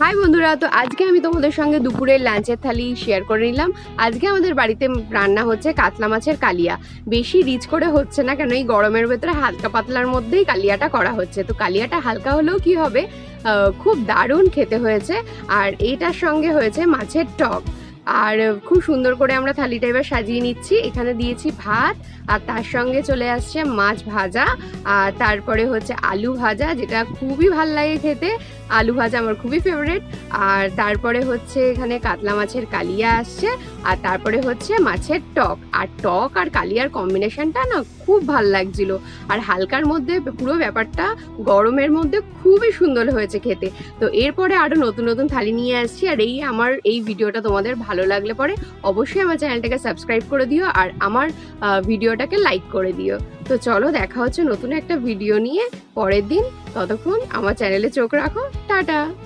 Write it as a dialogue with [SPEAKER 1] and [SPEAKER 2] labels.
[SPEAKER 1] High বন্ধুরা, তো আজকে আমি তোমাদের সঙ্গে দুপুরের লাঞ্চের থালি শেয়ার করে নিলাম। আজকে আমাদের বাড়িতে রান্না হচ্ছে কাতলা মাছের কালিয়া। বেশি রিচ করে হচ্ছে না, কেন এই গরমের ভেতরে হালকা পাতলার মধ্যেই কালিয়াটা করা হচ্ছে। তো কালিয়াটা হালকা হলেও কি হবে, খুব দারুণ খেতে হয়েছে। আর এইটার সঙ্গে হয়েছে মাছের টক। আর খুব সুন্দর করে আমরা থালিটা এবার সাজিয়ে নিচ্ছি। এখানে দিয়েছি ভাত, আর তার সঙ্গে চলে আসছে মাছ ভাজা, আর তারপরে হচ্ছে আলু ভাজা, যেটা খুবই ভাল লাগে খেতে। আলু ভাজা আমার খুবই ফেভারিট। আর তারপরে হচ্ছে এখানে কাতলা মাছের কালিয়া আসছে, আর তারপরে হচ্ছে মাছের টক। আর টক আর কালিয়ার কম্বিনেশনটা না খুব ভাল লাগছিল। আর হালকার মধ্যে পুরো ব্যাপারটা গরমের মধ্যে খুবই সুন্দর হয়েছে খেতে। তো এরপরে আরও নতুন নতুন থালি নিয়ে আসছি। আর আমার এই ভিডিওটা তোমাদের ভালো লাগলে পরে অবশ্যই আমার চ্যানেলটাকে সাবস্ক্রাইব করে দিও, আর আমার ভিডিওটাকে লাইক করে দিও। তো চলো, দেখা হচ্ছে নতুন একটা ভিডিও নিয়ে পরের দিন। ততক্ষণ আমার চ্যানেলে চোখ রাখো। টাটা।